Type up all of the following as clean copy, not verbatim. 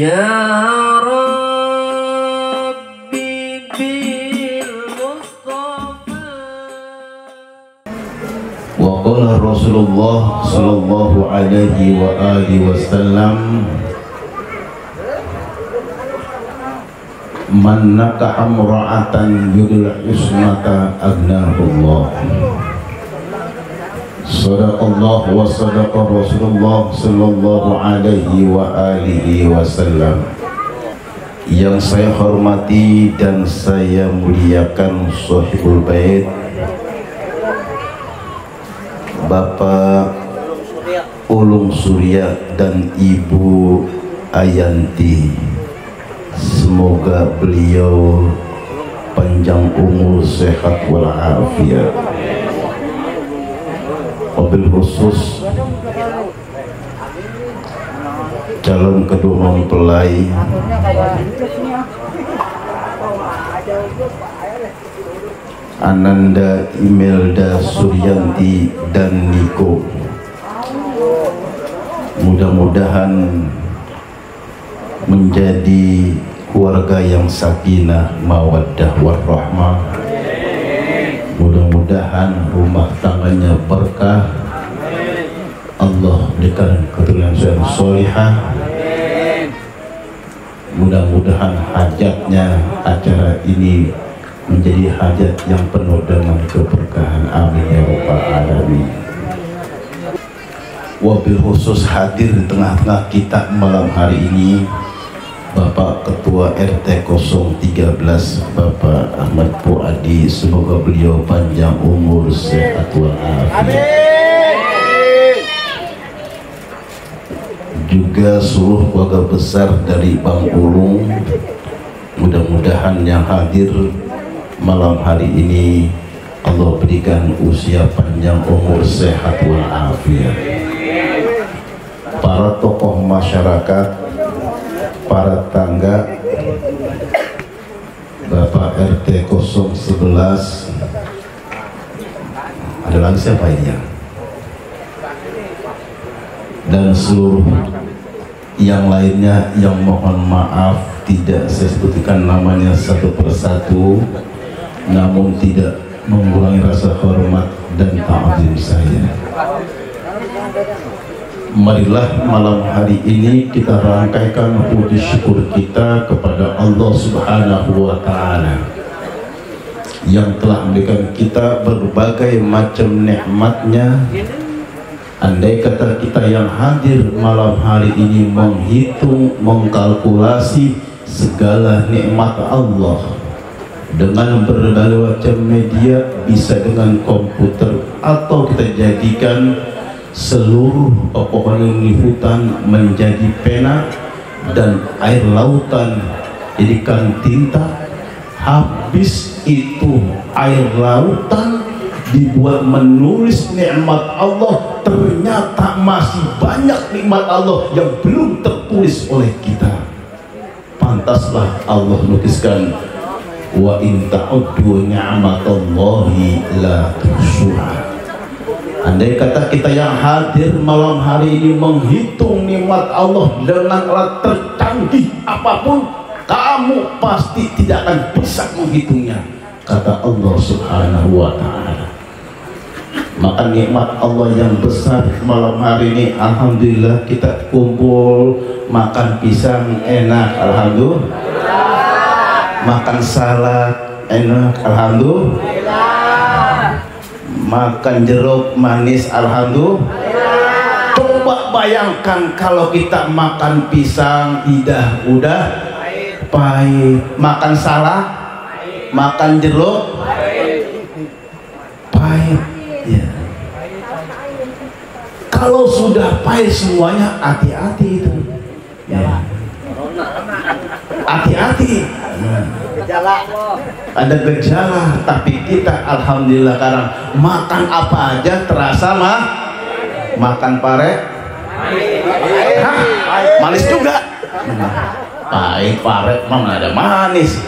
Ya Rabbi bil Mustafa. Wa qala Rasulullah sallallahu alaihi wa alihi wasallam, man nakaha mura'atan yudul ismata aghnahullah. Sadaqallah wa sadaqa Rasulullah sallallahu alaihi wa alihi wasallam. Yang saya hormati dan saya muliakan Shahibul Bait Bapak Ulung Surya dan Ibu Ayanti, semoga beliau panjang umur, sehat walafiat. Wabil khusus calon kedua mempelai Ananda Imelda Suryanti dan Niko, mudah-mudahan menjadi keluarga yang sakinah mawaddah warahmah. Mudah-mudahan rumah tangganya berkah, Allah berikan keturunan yang solihah. Mudah-mudahan hajatnya acara ini menjadi hajat yang penuh dengan keberkahan. Amin ya rabbal alamin. Wabil khusus hadir di tengah-tengah kita malam hari ini Bapak Ketua RT 013 Bapak Ahmad Puadi, semoga beliau panjang umur, sehat walafiat. Juga seluruh keluarga besar dari Bang Ulung, mudah-mudahan yang hadir malam hari ini Allah berikan usia panjang umur, sehat walafiat. Para tokoh masyarakat, para tangga, Bapak RT 011, ada lagi siapa ini ya? Dan seluruh yang lainnya yang mohon maaf tidak saya sebutkan namanya satu persatu, namun tidak mengurangi rasa hormat dan ta'zim saya. Marilah malam hari ini kita rangkaikan puji syukur kita kepada Allah Subhanahu wa Ta'ala yang telah memberikan kita berbagai macam nikmatnya. Andai kata kita yang hadir malam hari ini menghitung, mengkalkulasi segala nikmat Allah dengan berbagai macam media, bisa dengan komputer atau kita jadikan seluruh pepohonan di hutan menjadi pena dan air lautan jadikan tinta, habis itu air lautan dibuat menulis nikmat Allah, ternyata masih banyak nikmat Allah yang belum tertulis oleh kita. Pantaslah Allah lukiskan, wa in ta'uddu ni'matallahi la tuhsuha. Andai kata kita yang hadir malam hari ini menghitung nikmat Allah dengan alat tercanggih apapun, kamu pasti tidak akan bisa menghitungnya, kata Allah Subhanahu wa Ta'ala. Maka nikmat Allah yang besar malam hari ini, alhamdulillah kita kumpul makan pisang enak, alhamdulillah. Makan salad enak, alhamdulillah. Makan jeruk manis, alhamdulillah. Coba bayangkan kalau kita makan pisang lidah udah pahit, makan salad, makan jeruk pahit ya. Kalau sudah pahit semuanya, hati-hati itu ya. Hati-hati, ada gejala. Tapi kita alhamdulillah sekarang makan apa aja terasa makan pare manis juga. Pahit pare mana ada manis.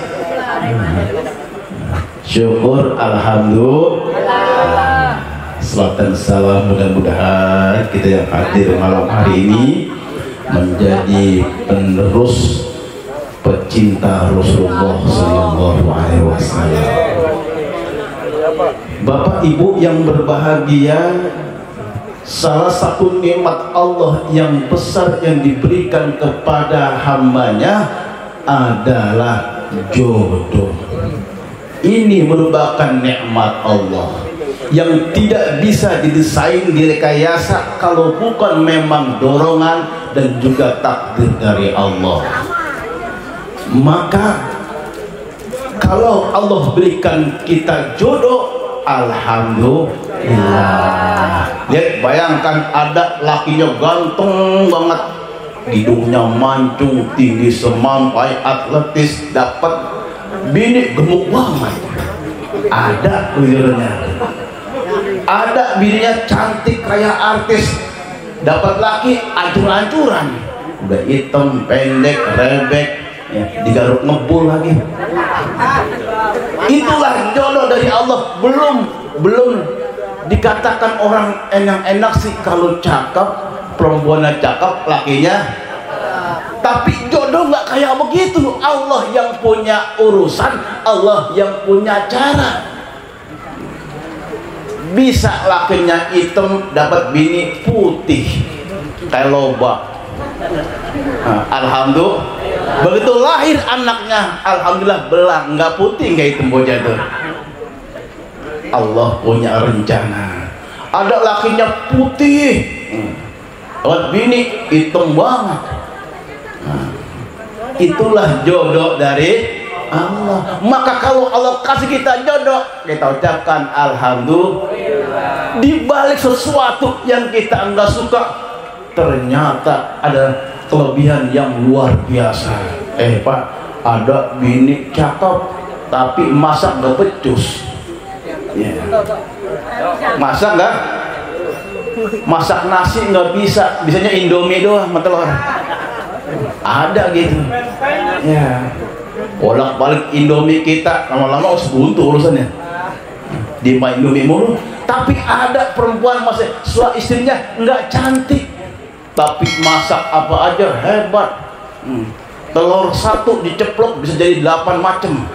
Syukur alhamdulillah. Salawat dan salam mudah-mudahan kita yang hadir malam hari ini menjadi penerus pecinta Rasulullah Sallallahu Alaihi Wasallam. Bapak Ibu yang berbahagia, salah satu nikmat Allah yang besar yang diberikan kepada hambanya adalah jodoh. Ini merupakan nikmat Allah yang tidak bisa didesain, direkayasa kalau bukan memang dorongan dan juga takdir dari Allah. Maka kalau Allah berikan kita jodoh, alhamdulillah. Lihat, bayangkan ada lakinya ganteng banget, hidungnya mancung, tinggi semampai, atletis, dapat bini gemuk banget. Ada videonya. Ada bininya cantik kayak artis, dapat laki ancur-ancuran, udah hitam, pendek, rebek, ya, digaruk ngebul lagi. Itulah jodoh dari Allah. Belum dikatakan orang enak-enak sih kalau cakep, perempuannya cakep, lakinya. Tapi jodoh nggak kayak begitu. Allah yang punya urusan, Allah yang punya cara. Bisa lakinya hitam dapat bini putih kayak lobak. Alhamdulillah, begitu lahir anaknya, alhamdulillah belang, nggak putih nggak hitam bocah tuh. Allah punya rencana. Ada lakinya putih, dapat bini hitam banget. Itulah jodoh dari Allah. Maka kalau Allah kasih kita jodoh, kita ucapkan alhamdulillah. Di balik sesuatu yang kita enggak suka, ternyata ada kelebihan yang luar biasa. Pak, ada bini cakep tapi masak nggak becus. Masak nggak? Masak nasi nggak bisa, bisanya Indomie doang sama telur. Ada gitu. Ya. Bolak-balik Indomie kita, lama-lama harus buntu urusannya. Di Indomie mulu. Tapi ada perempuan masih istrinya nggak cantik, tapi masak apa aja hebat. Telur satu diceplok bisa jadi 8 macam.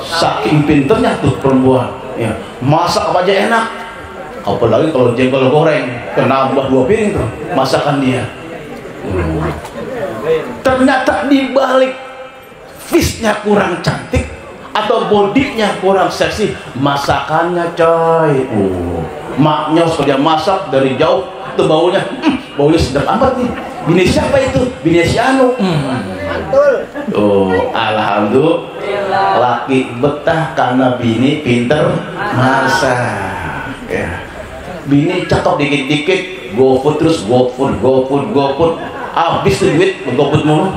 Saking pinternya tuh perempuan. Ya. Masak apa aja enak. Apalagi kalau jengkol goreng, nambah 2 piring tuh masakan dia. Ternyata dibalik fishnya kurang cantik atau bodinya kurang seksi, masakannya coy. Maknya sudah masak dari jauh, itu baunya sedap amat nih. Bini siapa itu? Bini si Anu. Alhamdulillah, laki betah karena bini pinter masak. Ya. Bini cakep dikit-dikit, GoFood terus, GoFood. Habis tuh duit GoFood mulu.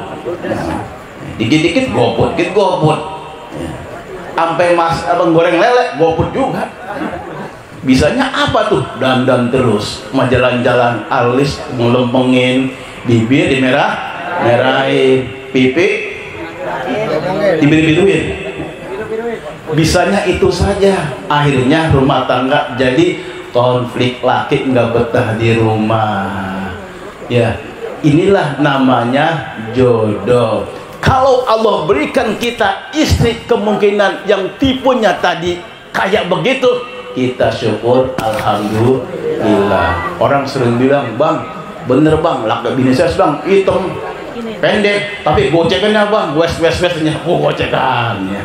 Dikit-dikit GoFood. Sampai abang goreng lele GoFood juga. Bisanya apa tuh? Dandan terus, mau jalan-jalan, alis ngelempengin, bibir merahin, pipi dibiru-biruin. Bisanya itu saja. Akhirnya rumah tangga jadi konflik, laki nggak betah di rumah. Ya, inilah namanya jodoh. Kalau Allah berikan kita istri kemungkinan yang tipenya tadi kayak begitu, kita syukur alhamdulillah. Orang sering bilang, bang, bener bang, laki bini saya bang hitam pendek tapi gocekannya bang wes-wesnya, gocekannya.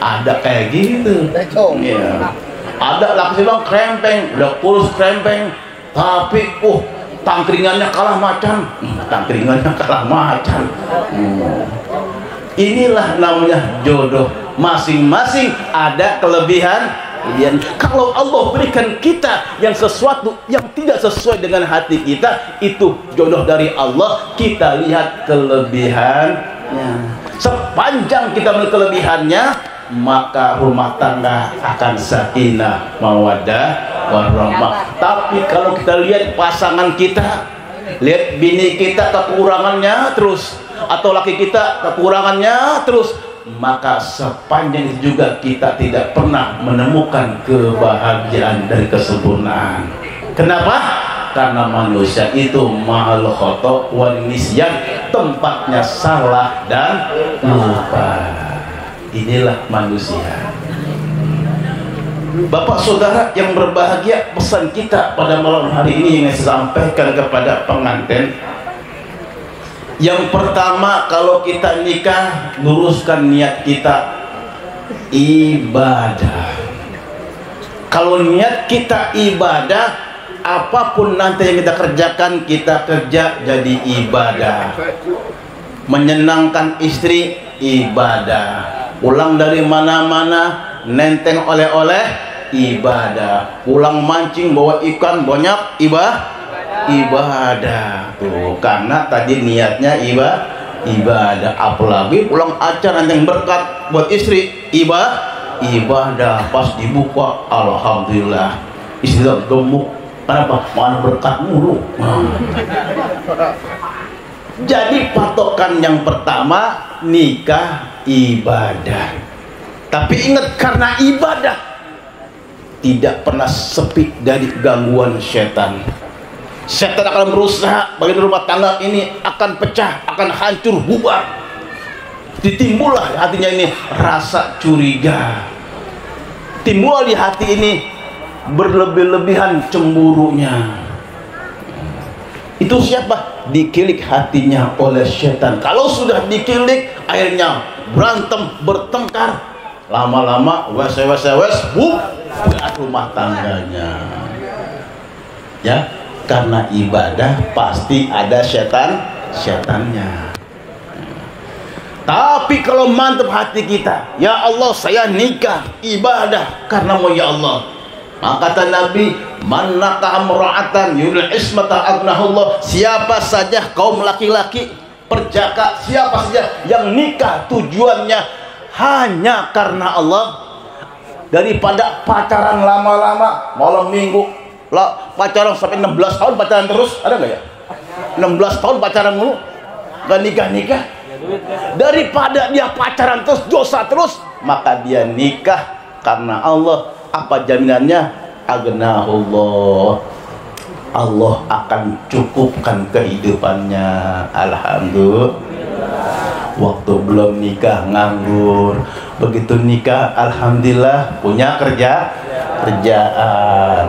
Ada kayak gitu. Ya. Ada laki bang krempeng, udah kurus krempeng, tapi tangkringannya kalah macan. Inilah namanya jodoh. Masing-masing ada kelebihan. Kalau Allah berikan kita yang sesuatu yang tidak sesuai dengan hati kita, itu jodoh dari Allah. Kita lihat kelebihannya. Sepanjang kita melihat kelebihannya, maka rumah tangga akan sakinah, mawaddah, warahmah. Tapi kalau kita lihat pasangan kita, lihat bini kita kekurangannya terus, atau laki kita kekurangannya terus, maka sepanjang itu juga kita tidak pernah menemukan kebahagiaan dari kesempurnaan. Kenapa? karena manusia itu ma'al khata' wan nisyan, tempatnya salah dan lupa. Inilah manusia. Bapak saudara yang berbahagia, pesan kita pada malam hari ini yang saya sampaikan kepada pengantin. Yang pertama, kalau kita nikah, luruskan niat kita ibadah. Kalau niat kita ibadah, apapun nanti yang kita kerjakan, kita kerja jadi ibadah. Menyenangkan istri, ibadah. Pulang dari mana-mana, nenteng oleh-oleh, ibadah. Pulang mancing, bawa ikan banyak, ibadah. Tuh, karena tadi niatnya ibadah. Apalagi pulang acara nenteng berkat buat istri, ibadah. Pas dibuka, alhamdulillah, istri gemuk. Kenapa? Mana berkat mulu. Jadi patokan yang pertama, nikah ibadah. Tapi ingat, karena ibadah tidak pernah sepi dari gangguan setan. Setan akan berusaha bagi rumah tangga ini akan pecah, akan hancur, bubar. Ditimbullah hatinya ini rasa curiga. Timbul di hati ini berlebih-lebihan cemburunya. Itu siapa? Dikilik hatinya oleh setan. Kalau sudah dikilik, akhirnya berantem, bertengkar, lama-lama wes rumah tangganya. Ya, karena ibadah pasti ada setannya. Tapi kalau mantap hati kita, ya Allah, saya nikah ibadah karenamu ya Allah. Maka kata Nabi, man nakaha imra'atan yuril ismata aghnahullah. Siapa saja kaum laki-laki perjaka, siapa saja yang nikah tujuannya hanya karena Allah, daripada pacaran lama-lama malam minggu lah, pacaran sampai 16 tahun pacaran terus, ada nggak ya? 16 tahun pacaran mulu nggak nikah-nikah. Daripada dia pacaran terus, dosa terus, maka dia nikah karena Allah. Apa jaminannya? Aghnahullah, Allah akan cukupkan kehidupannya. Alhamdulillah. Waktu belum nikah nganggur, begitu nikah alhamdulillah punya kerjaan.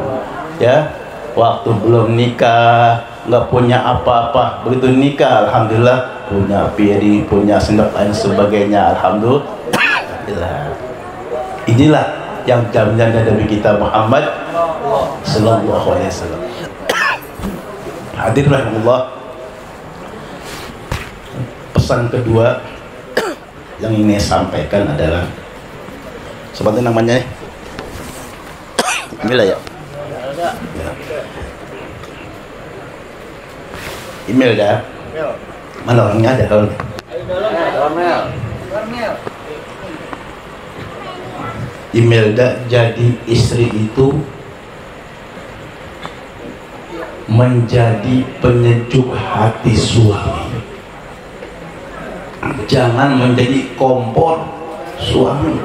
Ya, waktu belum nikah nggak punya apa-apa, begitu nikah alhamdulillah punya piring, punya sendok lain sebagainya. Alhamdulillah. Inilah yang jaminan dari kita Muhammad sallallahu alaihi wasallam. Hadirin rahimahullah, pesan kedua yang ingin saya sampaikan adalah seperti namanya email ya. Email dah. Mana orangnya ada kalau? Imelda, jadi istri itu menjadi penyejuk hati suami, jangan menjadi kompor suami.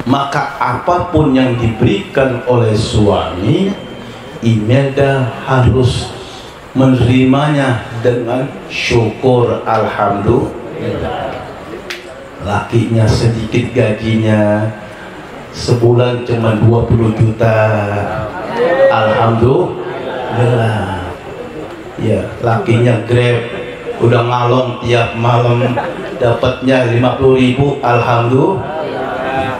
Maka apapun yang diberikan oleh suami, Imelda harus menerimanya dengan syukur alhamdulillah. Lakinya sedikit gajinya, sebulan cuma 20 juta, alhamdulillah. Ya, lakinya Grab, udah ngalong tiap malam, dapatnya 50.000, alhamdulillah.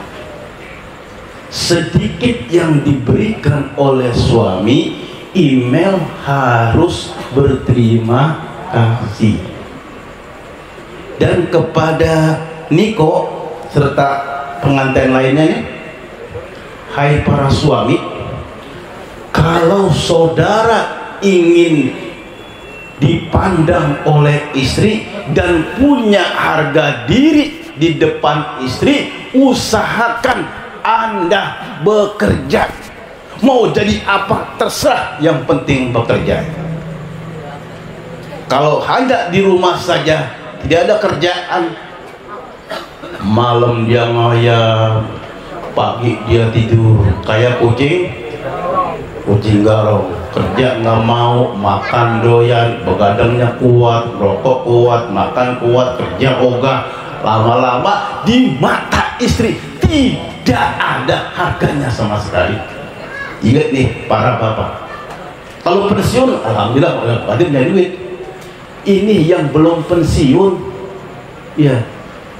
Sedikit yang diberikan oleh suami, email harus berterima kasih. Dan kepada Niko serta pengantin lainnya nih, hai para suami, kalau saudara ingin dipandang oleh istri dan punya harga diri di depan istri, usahakan Anda bekerja. Mau jadi apa terserah, yang penting bekerja. Kalau hanya di rumah saja, tidak ada kerjaan, malam dia ngayap, pagi dia tidur kayak kucing garong. kerja nggak mau, makan doyan, begadangnya kuat, rokok kuat, makan kuat, kerja ogah, lama-lama di mata istri tidak ada harganya sama sekali. Ingat nih para bapak, kalau pensiun alhamdulillah berarti punya duit. Ini yang belum pensiun, ya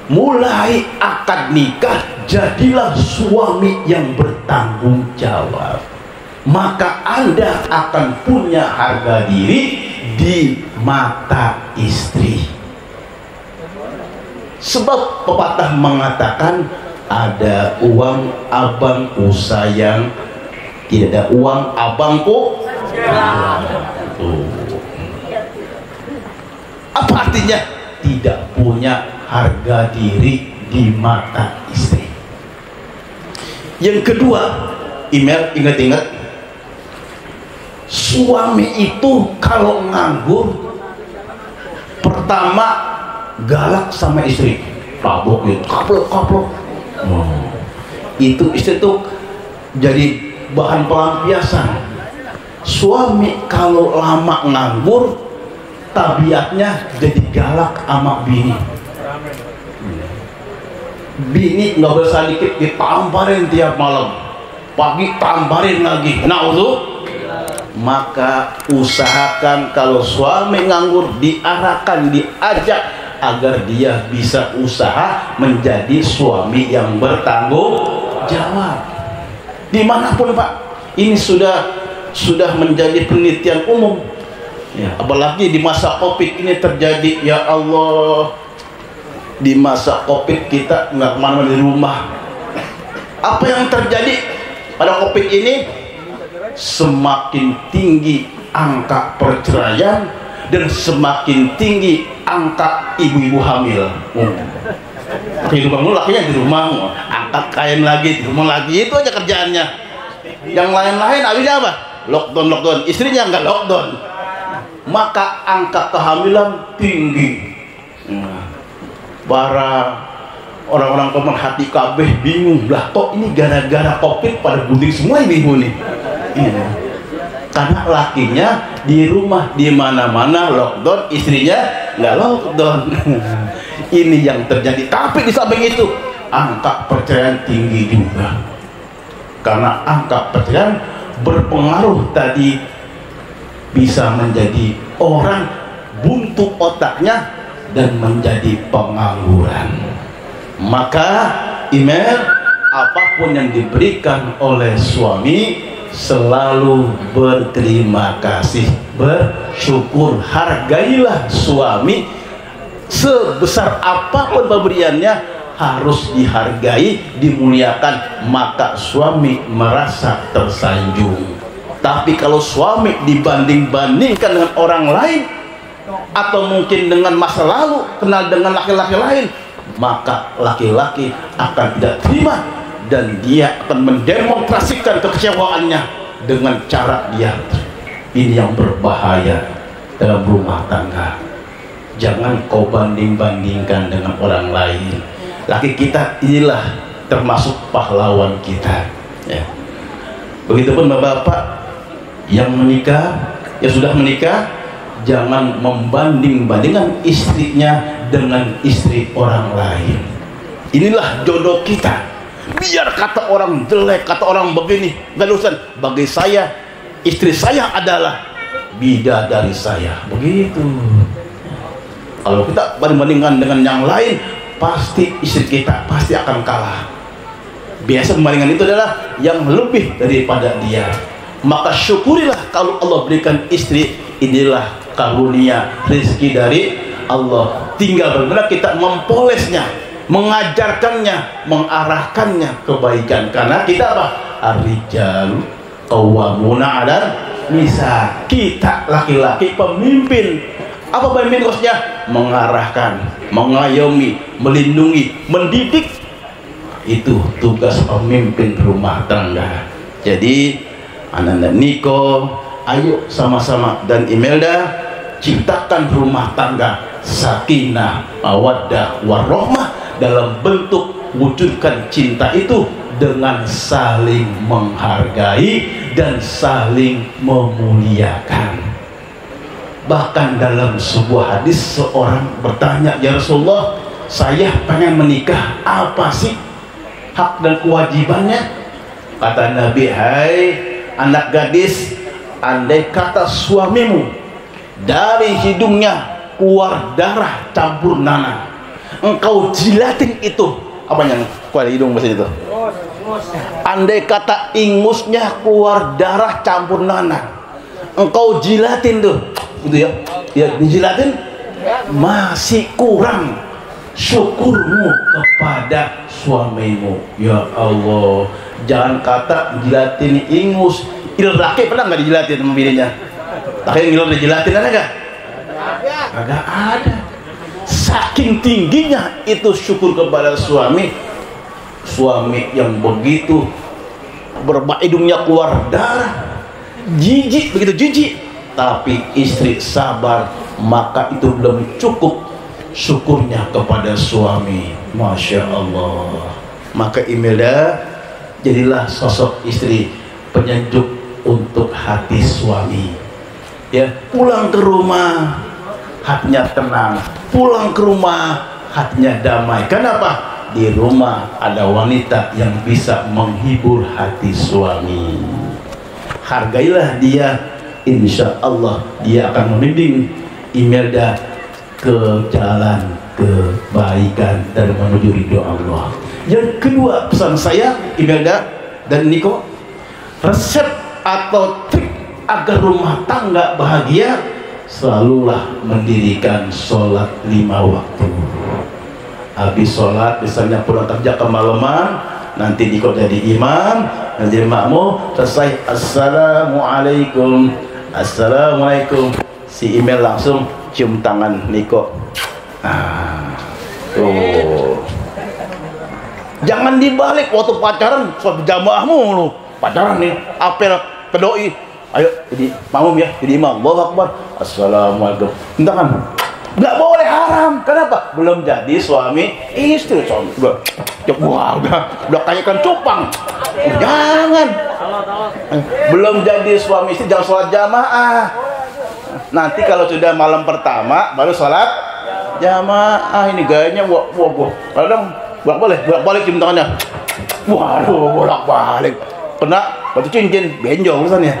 mulai akad nikah jadilah suami yang bertanggung jawab, maka Anda akan punya harga diri di mata istri. Sebab pepatah mengatakan ada uang abangku sayang, tidak ada uang abangku sayang. Apa artinya? Tidak punya harga diri di mata istri. Yang kedua, email, ingat-ingat, suami itu kalau nganggur, pertama galak sama istri, tabok gitu, kaplok. Itu istri tuh jadi bahan pelampiasan. Suami kalau lama nganggur, tabiatnya jadi galak sama bini. Bini nggak bisa dikit ditamparin tiap malam, pagi tamparin lagi. Maka usahakan kalau suami nganggur diarahkan, diajak agar dia bisa usaha menjadi suami yang bertanggung jawab. Dimanapun Pak, ini sudah menjadi penelitian umum. Ya, apalagi di masa Covid ini terjadi, ya Allah, di masa Covid kita nggak kemana-mana di rumah. Apa yang terjadi pada Covid ini? Semakin tinggi angka perceraian dan semakin tinggi angka ibu-ibu hamil. Kehidupan lu lakinya di rumah, angkat kain lagi, di rumah lagi, itu aja kerjaannya. Yang lain-lain habisnya apa? Lockdown. Istrinya nggak lockdown, maka angka kehamilan tinggi. Para orang-orang pemerhati kabeh bingung lah, kok ini gara-gara Covid pada bunting semua ibu nih. Karena lakinya di rumah, di mana-mana lockdown, istrinya nggak lockdown. Ini yang terjadi. Tapi di samping itu angka perceraian tinggi juga, karena angka perceraian berpengaruh tadi, bisa menjadi orang buntu otaknya dan menjadi pengangguran. Maka email, apapun yang diberikan oleh suami selalu berterima kasih, bersyukur, hargailah suami. Sebesar apapun pemberiannya harus dihargai, dimuliakan, maka suami merasa tersanjung. Tapi kalau suami dibanding-bandingkan dengan orang lain, atau mungkin dengan masa lalu kenal dengan laki-laki lain, maka laki-laki akan tidak terima dan dia akan mendemonstrasikan kekecewaannya dengan cara dia. Ini yang berbahaya dalam rumah tangga. Jangan kau banding-bandingkan dengan orang lain. Laki kita inilah termasuk pahlawan kita, ya. Begitupun bapak yang menikah, yang sudah menikah, jangan membanding-bandingkan istrinya dengan istri orang lain. Inilah jodoh kita. Biar kata orang jelek, kata orang begini, gak urusan. Bagi saya, istri saya adalah bidadari saya. Begitu. Kalau kita banding-bandingkan dengan yang lain, pasti istri kita pasti akan kalah. Biasa pembandingan itu adalah yang lebih daripada dia. Maka syukurilah kalau Allah berikan istri. Inilah karunia rezeki dari Allah. Tinggal bagaimana kita mempolesnya, mengajarkannya, mengarahkannya kebaikan. Karena kita apa? Ar-rijalu qawwamuna 'alan nisa. Kita laki-laki pemimpin. Apa pemimpin kosnya? Mengarahkan, mengayomi, melindungi, mendidik. Itu tugas pemimpin rumah tangga. Jadi anak-anak Niko, ayo sama-sama dan Imelda ciptakan rumah tangga sakinah, mawaddah, warahmah dalam bentuk wujudkan cinta itu dengan saling menghargai dan saling memuliakan. Bahkan dalam sebuah hadis seorang bertanya, "Ya Rasulullah, saya pengen menikah, apa sih hak dan kewajibannya?" Kata Nabi, "Hai anak gadis, andai kata suamimu dari hidungnya keluar darah campur nanah, engkau jilatin itu." Apanya keluar hidung bahasa itu? Andai kata ingusnya keluar darah campur nanah, engkau jilatin tuh, gitu ya, ya dijilatin, masih kurang syukurmu kepada suamimu. Ya Allah, jangan kata jilatin ingus. Laki pernah nggak dijilatin sama bininya? Laki ngiler dijilatin ada nggak? Agak ada. Saking tingginya itu syukur kepada suami. Suami yang begitu hidungnya keluar darah, jijik, begitu jijik, tapi istri sabar, maka itu belum cukup syukurnya kepada suami. Masya Allah. Maka Imelda, jadilah sosok istri penyejuk untuk hati suami. Ya, pulang ke rumah hatinya tenang, pulang ke rumah hatinya damai. Kenapa? Di rumah ada wanita yang bisa menghibur hati suami. Hargailah dia, insya Allah dia akan membimbing Imelda ke jalan kebaikan dan menuju ridho Allah. Yang kedua, pesan saya Imelda dan Niko, resep atau trik agar rumah tangga bahagia, selalulah mendirikan sholat 5 waktu. Habis sholat, misalnya pulang kerja kemalaman, nanti Niko jadi imam, nanti makmum, selesai assalamualaikum, assalamualaikum, si Imel langsung cium tangan Niko. Tuh. Jangan dibalik waktu pacaran, sholat berjamaah mulu. Pacaran nih, apel ke doi, ayo jadi makmum ya, jadi imam, Allahu Akbar, assalamualaikum, tangan. Nggak boleh, haram. Kenapa? Belum jadi suami istri. Suami udah kayak ikan cupang. Jangan. Belum jadi suami istri jangan sholat jamaah. Nanti kalau sudah malam pertama baru sholat jamaah. Ini gayanya kadang bolak-balik cium tangannya. Waduh, bolak-balik. Kena batu cincin, benjol urusannya.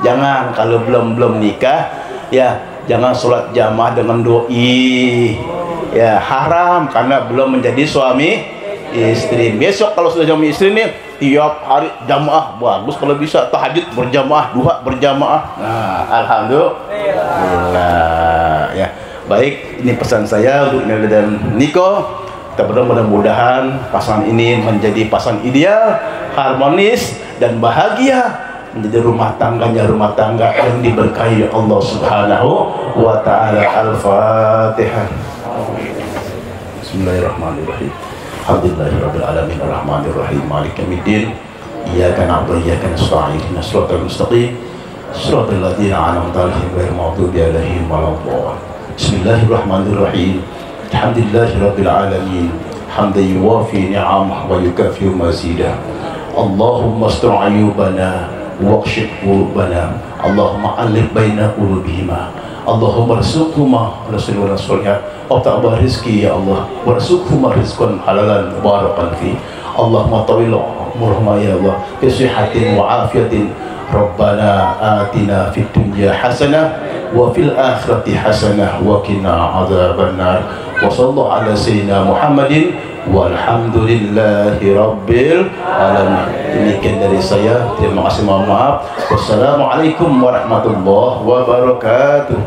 Jangan, kalau belum nikah ya, jangan sholat jamaah dengan doi, ya haram, karena belum menjadi suami istri. Besok kalau sudah suami istri nih, tiap hari jamaah, bagus kalau bisa tahajud berjamaah, duha berjamaah. Nah, alhamdulillah ya. Baik, ini pesan saya untuk Imelda dan Niko. Kita berdoa mudah-mudahan pasangan ini menjadi pasangan ideal, harmonis dan bahagia, menjadi rumah tangga yang diberkahi Allah Subhanahu wa ta'ala. Al-Fatihah. Bismillahirrahmanirrahim. Alhamdulillahirabbil alamin arrahmanir rahim maliki yaumiddin. Iyyaka na'budu wa iyyaka nasta'in. Ihdinas siratal mustaqim. Siratal ladzina an'amta 'alaihim ghairil maghdubi 'alaihim waladdallin. Bismillahirrahmanirrahim. Alhamdulillahirabbil alamin. Hamdan yuwafi ni'amahu wa yukafi mazidah. Allahumma astur 'ayubana waqshif qulubana. Allahumma alif baina qulubihima. Allahumma rzuqhuma rizqan sholihan wa ta'ba rizqi ya Allah, warzuqhuma rizqan halalan mubarakan fi. Allahumma tawil umurhuma ya Allah bi sihhatin wa afiyatin. Rabbana atina fid dunya hasanah wa fil akhirati hasanah wa qina adzabannar. Wa sallallahu ala sayyidina Muhammadin walhamdulillahi rabbil alamin. Demikian dari saya, terima kasih, mohon maaf. Wassalamualaikum warahmatullahi wabarakatuh.